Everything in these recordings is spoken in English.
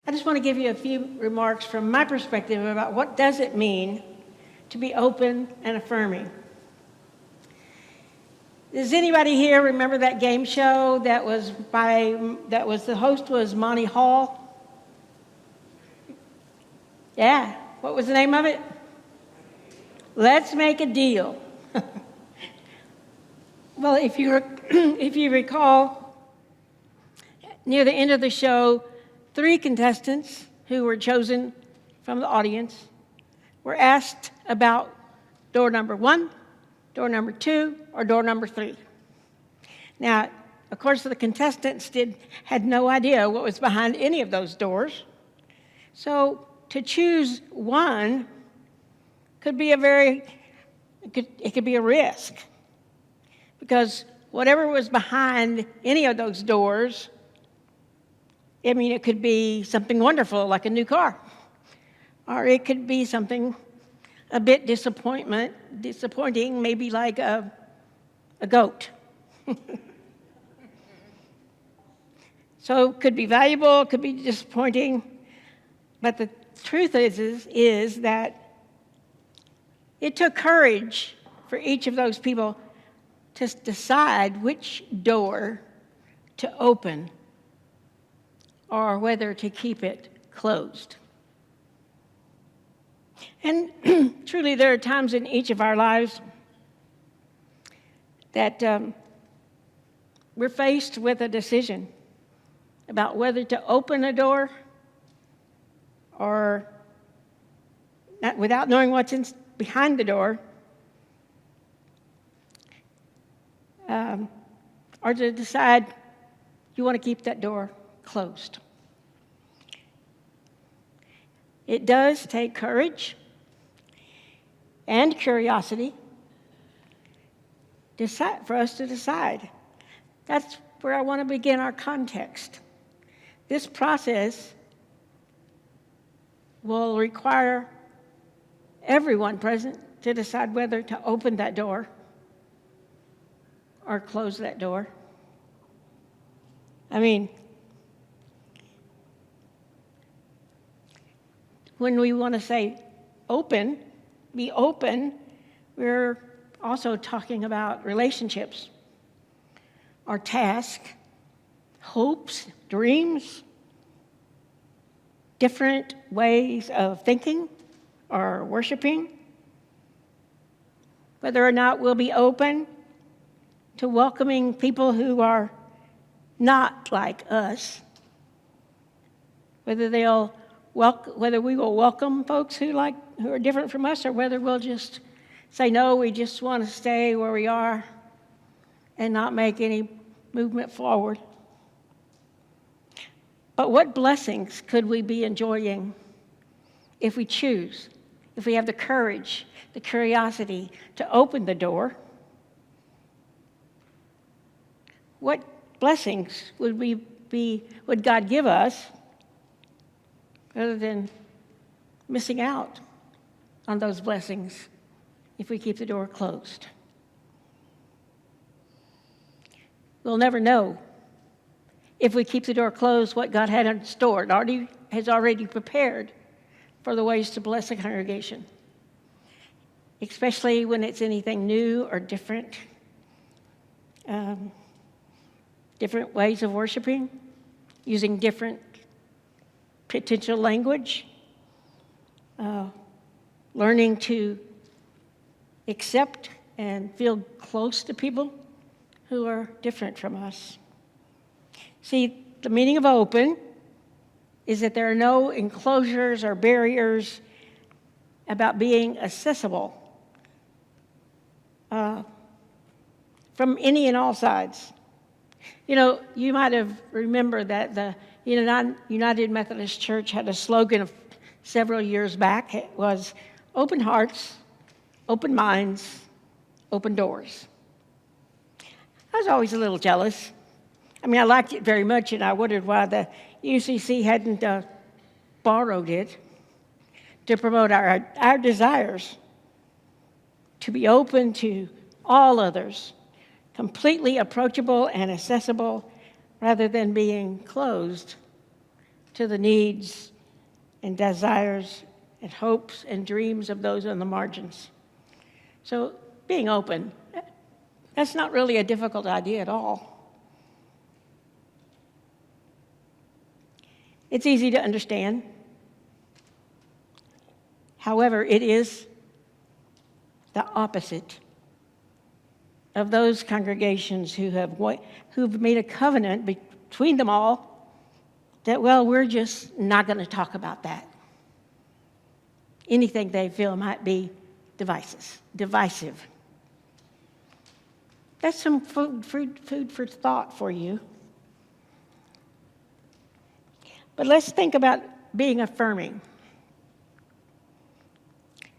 I just want to give you a few remarks from my perspective about what does it mean to be open and affirming. Does anybody here remember that game show that was the host was Monty Hall? Yeah. What was the name of it? Let's Make a Deal. Well, if you recall, near the end of the show, 3 contestants who were chosen from the audience were asked about door number 1, door number 2, or door number 3. Now, of course, the contestants had no idea what was behind any of those doors. So to choose one could be it could be a risk, because whatever was behind any of those doors, it could be something wonderful like a new car, or it could be something a bit disappointing, maybe like a goat. So it could be valuable, it could be disappointing, but the truth is that it took courage for each of those people to decide which door to open or whether to keep it closed. And truly, there are times in each of our lives that we're faced with a decision about whether to open a door or not, without knowing what's behind the door, or to decide you want to keep that door closed. It does take courage and curiosity for us to decide. That's where I want to begin our context. This process will require everyone present to decide whether to open that door or close that door. When we want to say open, be open, we're also talking about relationships, our task, hopes, dreams, different ways of thinking or worshiping, whether or not we'll be open to welcoming people who are not like us, whether we will welcome folks who are different from us, or whether we'll just say, no, we just want to stay where we are and not make any movement forward. But what blessings could we be enjoying if we choose, if we have the courage, the curiosity to open the door? What blessings would God give us rather than missing out on those blessings if we keep the door closed? We'll never know if we keep the door closed what God had in store, has already prepared for the ways to bless a congregation, especially when it's anything new or different. Different ways of worshiping, using different potential language, learning to accept and feel close to people who are different from us. See, the meaning of open is that there are no enclosures or barriers about being accessible from any and all sides. You might have remembered that the United Methodist Church had a slogan of several years back. It was open hearts, open minds, open doors. I was always a little jealous. I liked it very much, and I wondered why the UCC hadn't borrowed it to promote our desires to be open to all others, completely approachable and accessible, rather than being closed to the needs and desires and hopes and dreams of those on the margins. So being open, that's not really a difficult idea at all. It's easy to understand. However, it is the opposite of those congregations who've made a covenant between them all that, well, we're just not going to talk about that. Anything they feel might be divisive. That's some food for thought for you. But let's think about being affirming.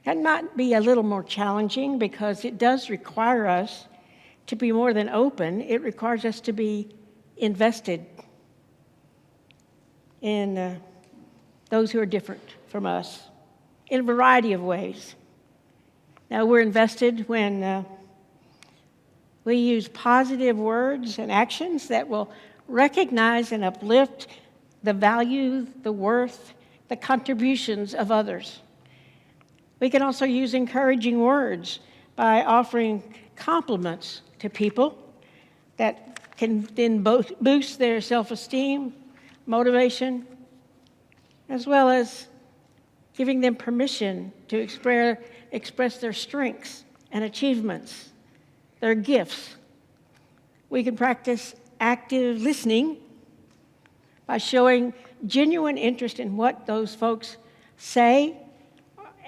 That might be a little more challenging because it does require us to be more than open. It requires us to be invested in those who are different from us in a variety of ways. Now, we're invested when we use positive words and actions that will recognize and uplift the value, the worth, the contributions of others. We can also use encouraging words by offering compliments to people that can then both boost their self-esteem, motivation, as well as giving them permission to express their strengths and achievements, their gifts. We can practice active listening by showing genuine interest in what those folks say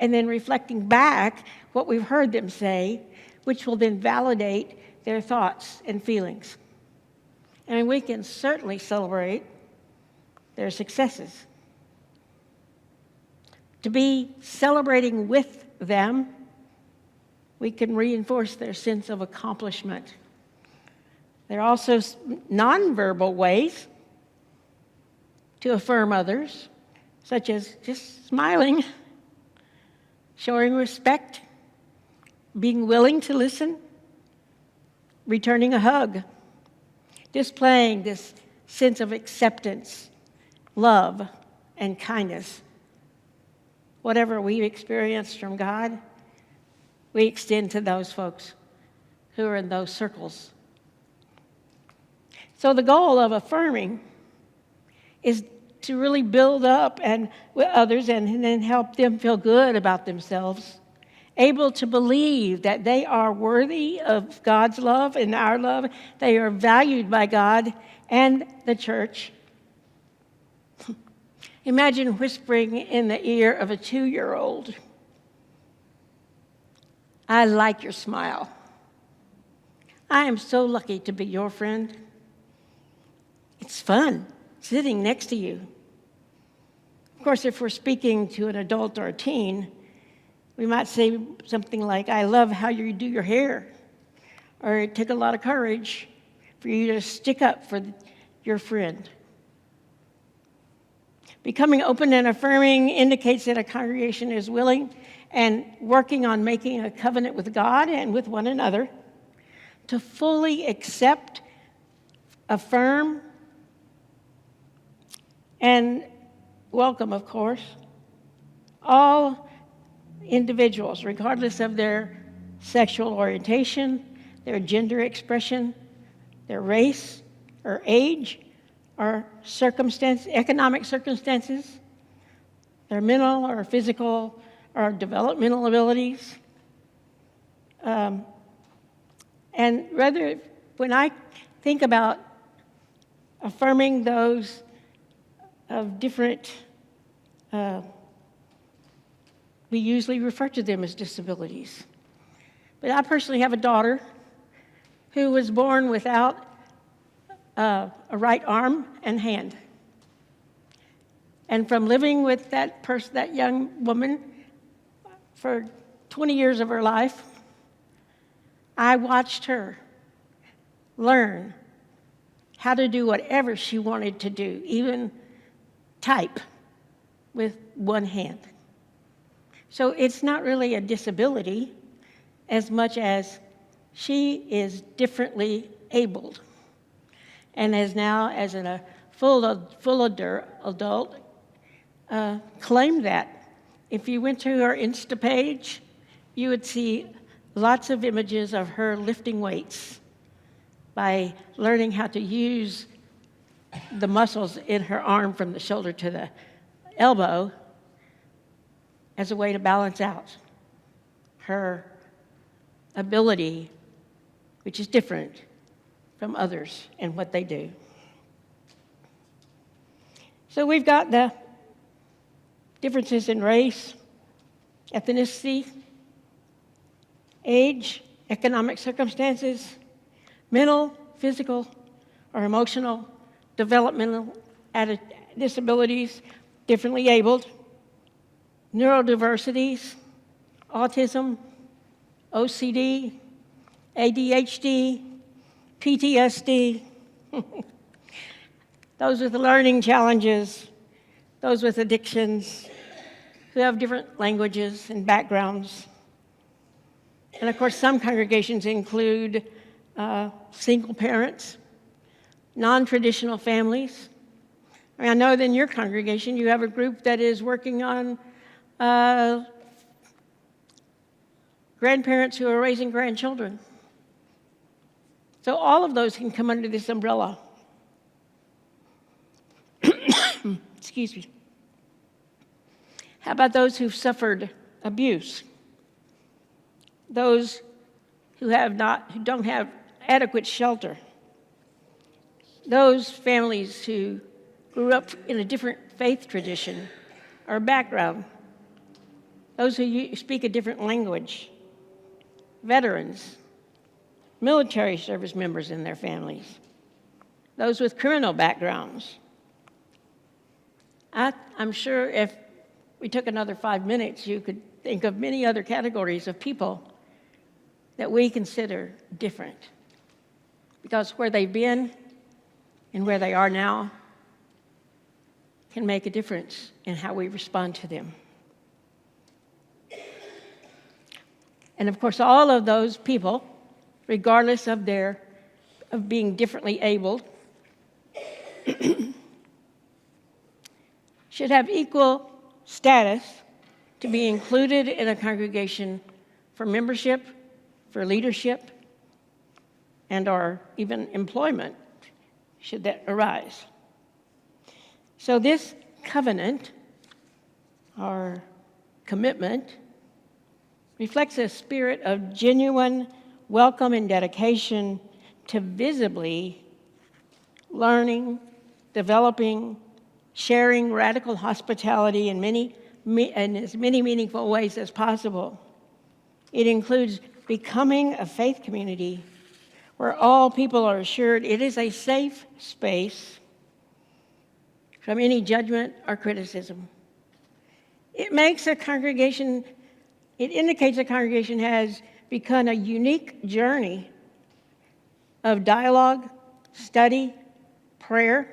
and then reflecting back what we've heard them say, which will then validate their thoughts and feelings. And we can certainly celebrate their successes. To be celebrating with them, we can reinforce their sense of accomplishment. There are also nonverbal ways to affirm others, such as just smiling, showing respect, being willing to listen, returning a hug, displaying this sense of acceptance, love, and kindness. Whatever we've experienced from God, we extend to those folks who are in those circles. So the goal of affirming is to really build up and with others and then help them feel good about themselves, able to believe that they are worthy of God's love and our love. They are valued by God and the church. Imagine whispering in the ear of a 2-year-old, "I like your smile. I am so lucky to be your friend. It's fun sitting next to you." Of course, if we're speaking to an adult or a teen, we might say something like, "I love how you do your hair," or "It took a lot of courage for you to stick up for your friend." Becoming open and affirming indicates that a congregation is willing and working on making a covenant with God and with one another to fully accept, affirm, and welcome, of course, all individuals, regardless of their sexual orientation, their gender expression, their race or age or economic circumstances, their mental or physical or developmental abilities. And rather, when I think about affirming those of different, we usually refer to them as disabilities. But I personally have a daughter who was born without a right arm and hand. And from living with that young woman for 20 years of her life, I watched her learn how to do whatever she wanted to do, even type with one hand. So it's not really a disability as much as she is differently abled and is now, as a adult claimed that. If you went to her Insta page, you would see lots of images of her lifting weights by learning how to use the muscles in her arm from the shoulder to the elbow as a way to balance out her ability, which is different from others and what they do. So we've got the differences in race, ethnicity, age, economic circumstances, mental, physical, or emotional, developmental disabilities, differently abled, neurodiversities, autism, OCD, ADHD, PTSD, those with learning challenges, those with addictions, who have different languages and backgrounds. And of course, some congregations include single parents, non-traditional families. I know that in your congregation you have a group that is working on grandparents who are raising grandchildren. So all of those can come under this umbrella. Excuse me. How about those who've suffered abuse? Those who don't have adequate shelter. Those families who grew up in a different faith tradition or background. Those who speak a different language. Veterans. Military service members and their families. Those with criminal backgrounds. I'm sure if we took another 5 minutes, you could think of many other categories of people that we consider different. Because where they've been and where they are now can make a difference in how we respond to them. And of course, all of those people, regardless of being differently abled, should have equal status to be included in a congregation for membership, for leadership, and or even employment, should that arise. So this covenant, or commitment, reflects a spirit of genuine welcome and dedication to visibly learning, developing, sharing radical hospitality in as many meaningful ways as possible. It includes becoming a faith community where all people are assured it is a safe space from any judgment or criticism. It indicates a congregation has begun a unique journey of dialogue, study, prayer,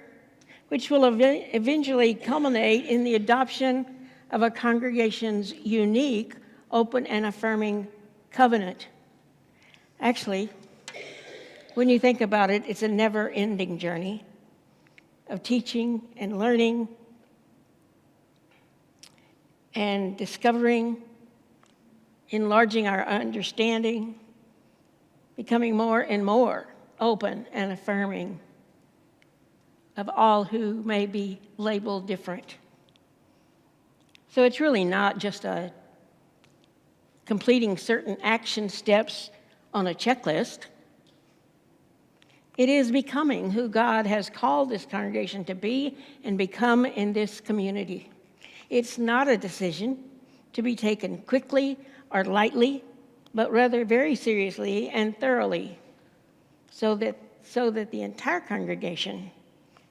which will eventually culminate in the adoption of a congregation's unique, open, and affirming covenant. Actually, when you think about it, it's a never-ending journey of teaching and learning and discovering, enlarging our understanding, becoming more and more open and affirming of all who may be labeled different. So it's really not just completing certain action steps on a checklist. It is becoming who God has called this congregation to be and become in this community. It's not a decision to be taken quickly or lightly, but rather very seriously and thoroughly, so that the entire congregation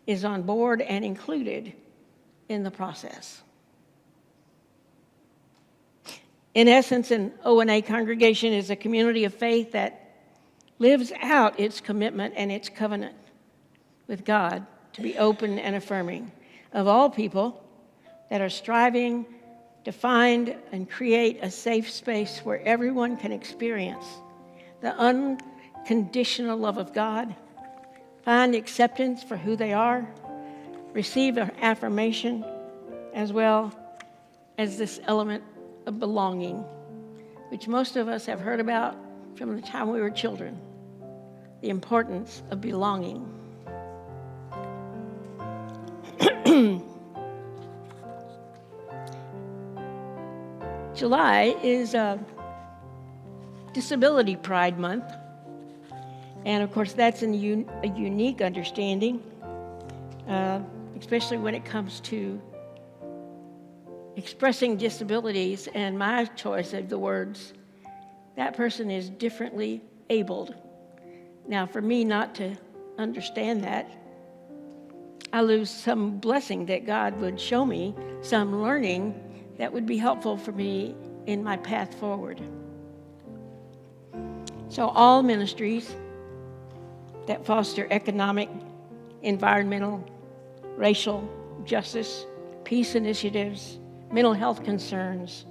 is on board and included in the process. In essence, an O&A congregation is a community of faith that lives out its commitment and its covenant with God to be open and affirming of all people that are striving to find and create a safe space where everyone can experience the unconditional love of God, find acceptance for who they are, receive an affirmation as well as this element of belonging, which most of us have heard about from the time we were children, the importance of belonging. July is Disability Pride Month, and of course that's a unique understanding, especially when it comes to expressing disabilities, and my choice of the words, that person is differently abled. Now, for me not to understand that, I lose some blessing that God would show me, some learning that would be helpful for me in my path forward. So all ministries that foster economic, environmental, racial justice, peace initiatives, mental health concerns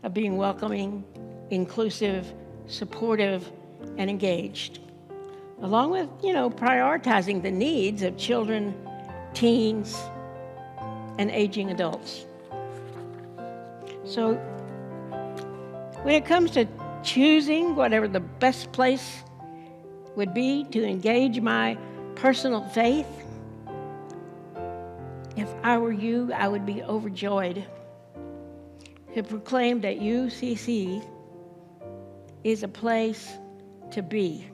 of being welcoming, inclusive, supportive, and engaged, along with, prioritizing the needs of children, teens, and aging adults. So when it comes to choosing whatever the best place would be to engage my personal faith, if I were you, I would be overjoyed to proclaim that UCC is a place to be.